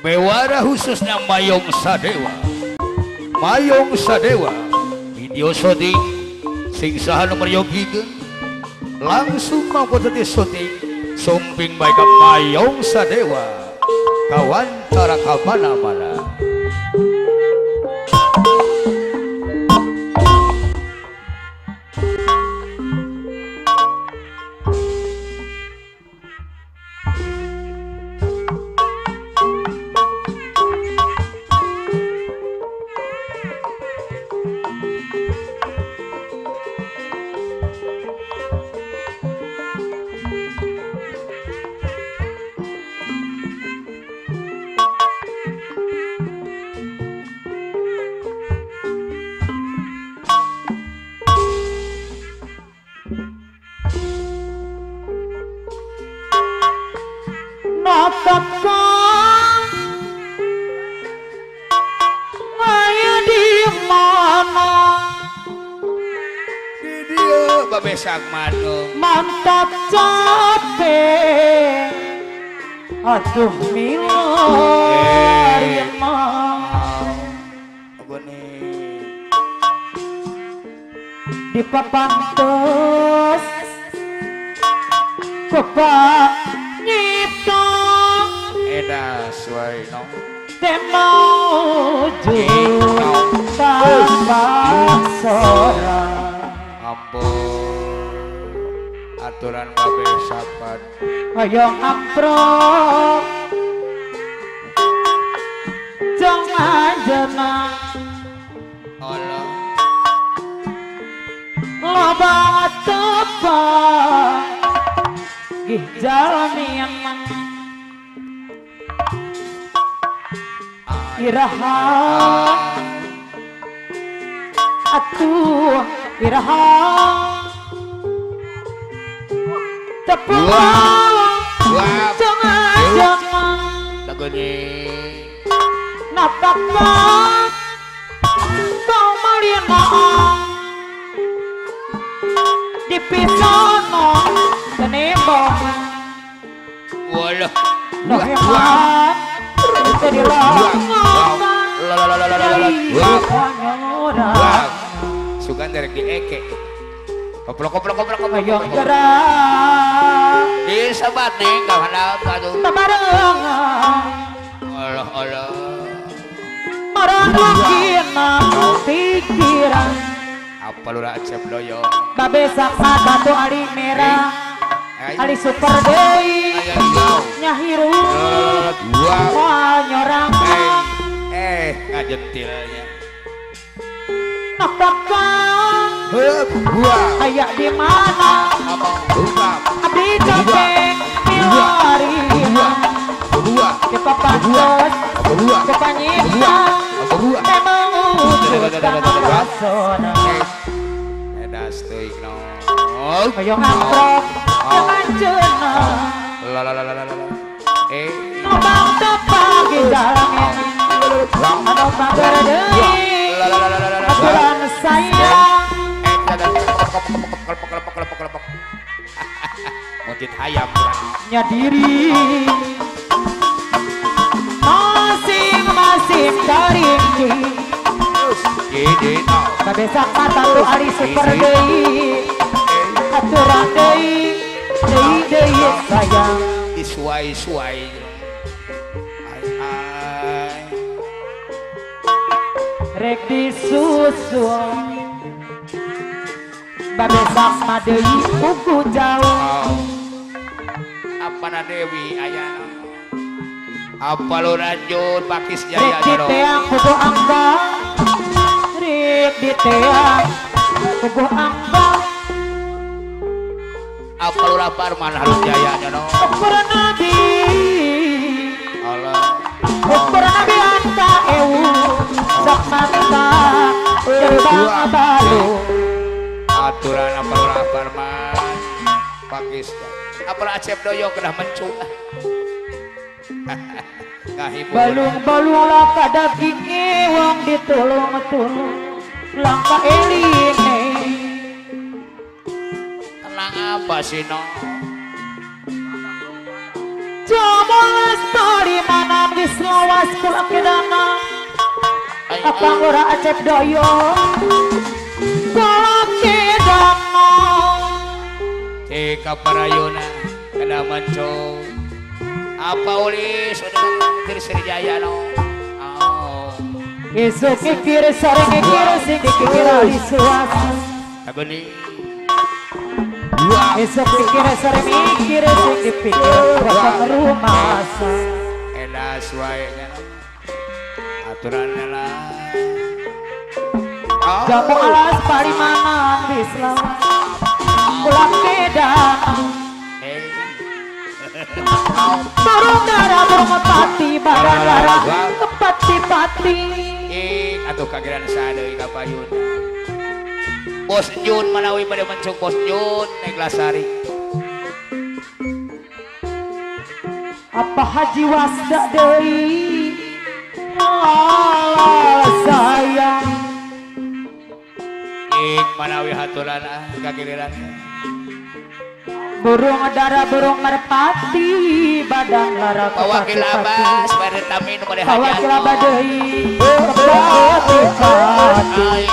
bewara khususnya Mayong Sadewa. Mayong Sadewa video syuting sing saha nomor yogikeun langsung mangko tadi syuting sumping baik Mayong Sadewa kawan cara ka mana-mana. Besak madu mantap capek aduh milorima apa nih di papantos kepak nyipta suai no temuju tambah sorang ampun aturan babe sapat hoyong amprok jong anjena Allah loba tepak gih jalani emang iraha atuh iraha tepung jangan lagunya napak kau malina dipisono tenembong walah no hebat jadi sugan dari di eke koplok ayo gerak di sabat nih kawan aduh tabareng Allah marana pikiran apa lu acep doyo babe saksa batu ali merah ali super deui nyahiru nyorang ngajentilnya napakan buah ayak di mana apa buka abdi capek milari buah ke papantos ke panyita memang wujudkan rasona edas teuing no ayo ngamprok jangan cena nobang tepagi jalan ini anu pagar deui aturan sayang motit hayam nyadiri masing-masing karinci babe sakma tatu ali super deui aturan deui sayang disuai-suai rek disusul babe sakma deui buku jauh apa na Dewi ayana apa lu lanjut pakis rek jaya di doro teang buku angka rek di teang buku angka apa lu lapar mana harus jaya doro ukur nabi Allah ukur nabi anta ewu sakmanta terbang balu aturan apa lu lapar man pakis apa acep doyo kena mencu balung-balung langka daging ewang ditulung-tulung langka eline tenang apa sih no coba lestari Parimanan wis lawas kula kedana apa ora acep doyo kula kedana Kaparayona kada manco apa ulis udah dari Sriwijaya no esok kikir sore kikir sing kikir isuas abeni esok kikir sore mikir sing dipikir kosong rumah elas wae aturan lah jamu alas Parimanan wis lawas kula kedana burung dara burung pati barang lara kepati-pati atuh kagiran sadeui kapayun Bos Jun manawi pada mencuk Bos Jun naik Lasari apa Haji Wasda deui sayang manawi haturan kagiliran burung dara burung merpati badang lara Wakil Abbas pada tamin pada Wakil hajat Abbas deui kepati-pati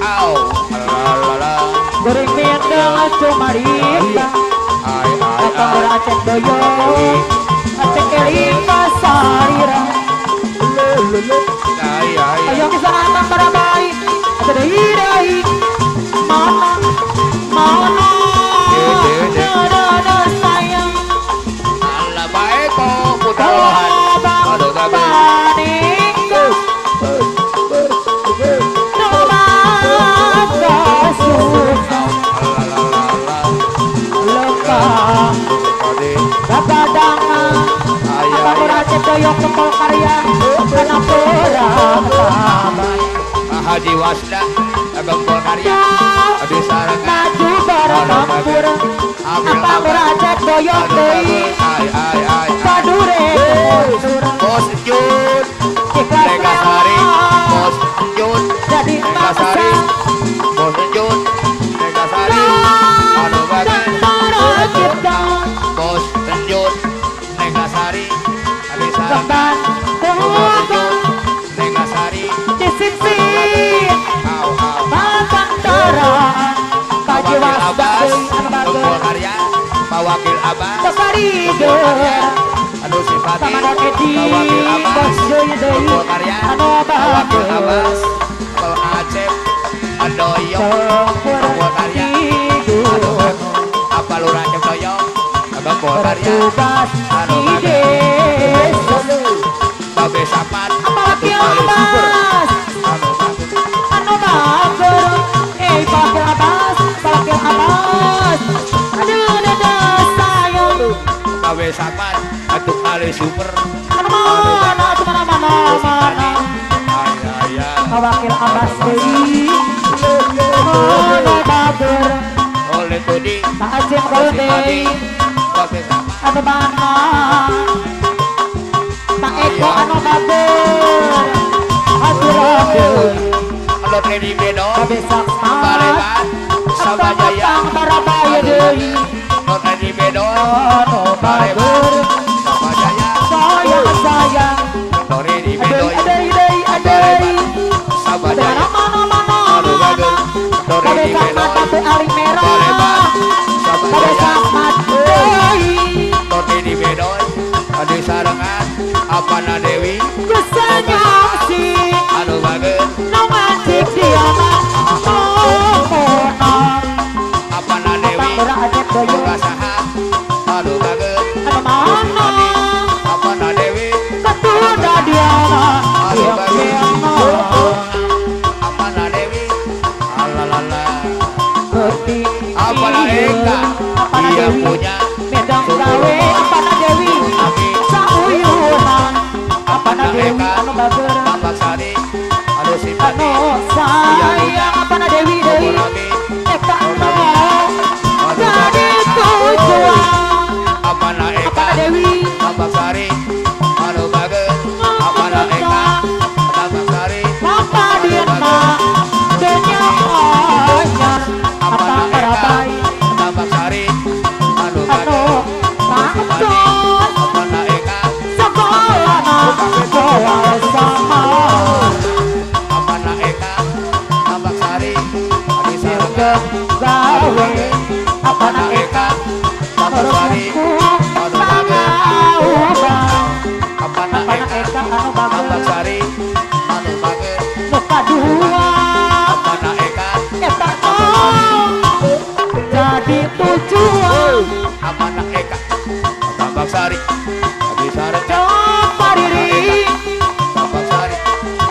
au lalala goreng mendang cumarita apa beracet doyo acek eling pasarira ayo kisah anak para baik sedai mana mana ada sayang Allah baik kok putarohan aduh gabe doyok kepol karya karena perang Haji Wasda kepol karya di sarang maju bareng campur apa berajat doyok deui sadure Bos Jun Negasari Bos Jun jadi Negasari Bos Jun Negasari anu bagus Bos Jun Negasari Kembang Negasari disipin batang darah Haji Wasda kepol karya Wakil Abbas Safarido aduh simpati sama Edi Wakil Abbas Bos Joy deui kepol karya anu Wakil Abbas bagus kepol Acep Doyong kepol karya aduh apa lu Acep Doyong kepol karya anu bagus Babe Sapan Wakil Abbas anu bagus Wakil Abbas Wakil Abbas aduh sayang Babe Sapan atuh ali super mana Wakil Abbas deui anu bagus oleh Todi tak acem deui Babe Sapan anu mana tak Eko anu bagus aduh kalau Teddy Bedo besak Balekan Sabajaya Barabaya deui kalau Teddy Bedo anu bagus Sabajaya sayang kalau Teddy Bedo adai Sabajaya mana anu bagus kalau Teddy besak Bedo mata teh aling merah Balekan Sabajaya besak mata deui kalau Teddy Bedo adi sarengan Apana Dewi kusanya si anu bagus nongacik dia Apana Dewi ora acep doyo buka saha anu bagus anu mana Apana Dewi ketunda dia anu bagus Apana Dewi alalala Apana Eka dia punya medang gawe apana Dewi sauyunan apana Dewi anu bager Tambak Sari anu simpati anu sayang apana Dewi deui eta anu jadi tujuan Apana Eka apana Dewi Tambak Sari anu bagus Apana Eka Tambak Sari apa dia mah dunia anyar apa Apana Eka barabai Tambak Sari anu anu bagus pangdon Apana Eka saka Tambak Sari Adi Sareng coba diri Tambak Sari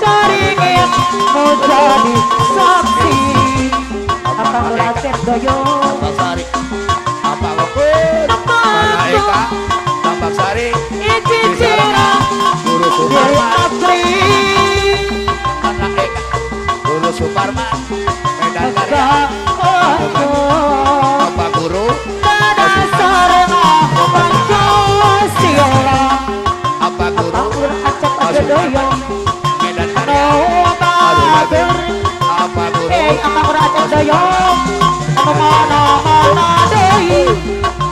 caringin menjadi saksi Akang Asep Doyo Tambak Sari apa ngepun Mana Eka Tambak Sari Iki cina Guru diri Suparman asli Mana Eka Guru Suparman Medan Karya apa guru Dada sareng Pancasila apa guru Akang Asep Doyo Medan Karya Bager apa guru Akang Asep Doyo Anu mana-mana deui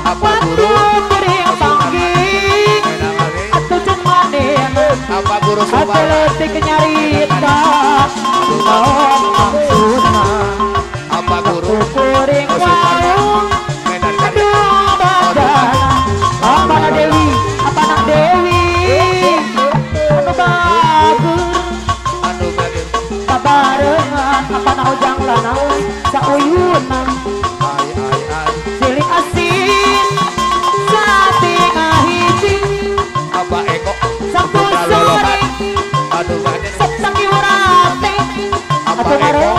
apa guru piring pangging Medan Karya atucun manen apa guru Suparman atletik nyarita maksudna apa guru kuring warung Medan Karya aduh badana apana Dewi anu bager anu bager babarengan apana ojang lanang sauyunan ai silih asin sating ngahiji apa Eko sabtu Kalolohan sore anu bager sakti urate apa atuh Eko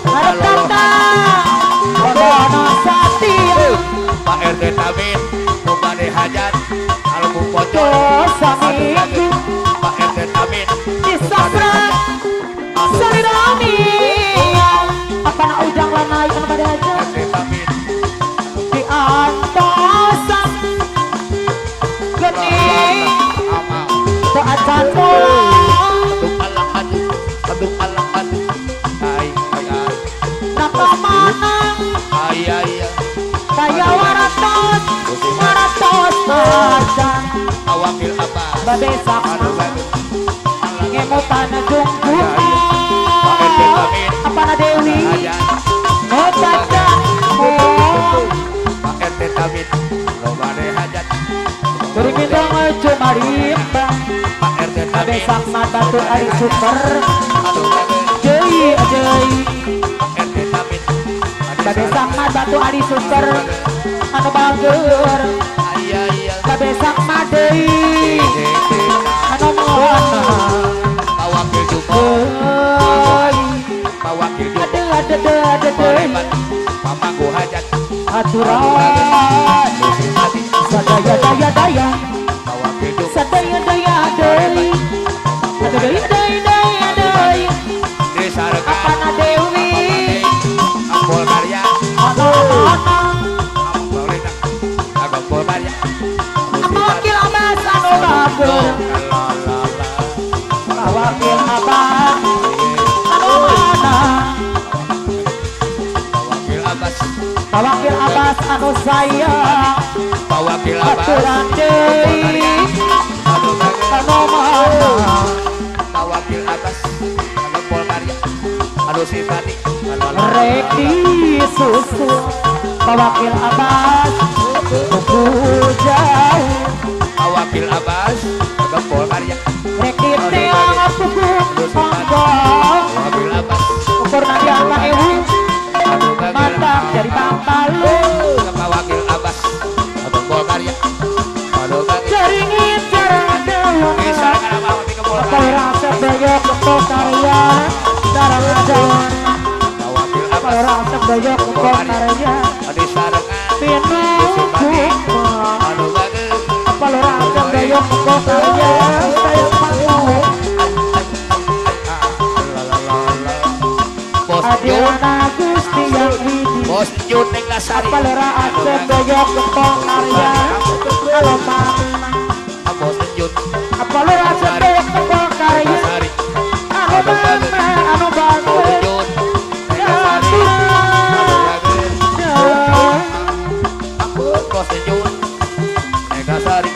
ngarep tata kodono satir Pak RT Tamin Mubane Hajat Almu Pocong dosa anu minggu bager Pak RT Tamin disasra salirami apana ujang lanai anu bade aja RT Tamin di antosan geni amal ke acan bola aduk alang adu ai napa manang ai kaya waratos macan awakil apa babe anu sakna bager ngemutan jungkuna Pak RT Tamin apana Dewi Hajat ngebaca Pak RT Tamin Mubane Hajat beringin dong cumarimba Pak RT babe Tamin sakna batu ari super anu bager jei Pak RT Tamin babe sakna batu ari super anu bager ai babe sakna deui anu mana awakil Jumo awakil Jumo ada Pareman Pamanggu Hajat aturan Lusi Sati sadaya awakil Jumo sadaya deui ada deui Desa Rekan apana Dewi Ampol Karya anu mana Ampol Lina Ampol Karya wakil abas anu bager wakil abas anu mana Awakil Abbas wakil abas anu sayang Awakil Abbas aturan deui anu bager anu mana Awakil Abbas Ampol Karya anu Sifati rek disusul wakil abas buku jauh Awakil Abbas Ampol Karya rek diteang buku panggong Awakil Abbas ukur nanti anak ewu anu bager mantap jadi pampalu Awakil Abbas Ampol Karya anu bager jaringin jarang dewa bisa dengan apa di Kepol kau Karya rasa bayok untuk karya jarang ada Awakil kau Abbas rasa bayok untuk karya Adi Sarengan pinu anu bager apa lo rasa bayok untuk karya sayang panggung Bos Jun Adiana Gusti yang widi Bos Jun ning Lasari apa lo rasa bayok untuk karya kalau mana Bos Jun apa lo rasa bayok untuk karya Lasari anu mana anu Bos bagus Jun ning Lasari Bos Jun ning Lasari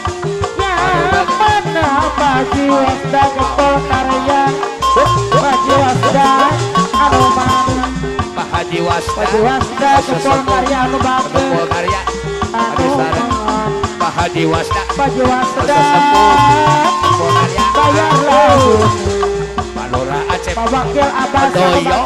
mana Paji Wasda Kepol Karya Paji Wasda anu mana Pak Haji Wasda Paji Wasda Kepol Karya anu Kepol bagus Karya Adi anu Sarengan mana Pak Haji Wasda Paji Wasda Kepol Karya bayar laut Pak Lora Acep Pak Wakil Abbas Doyo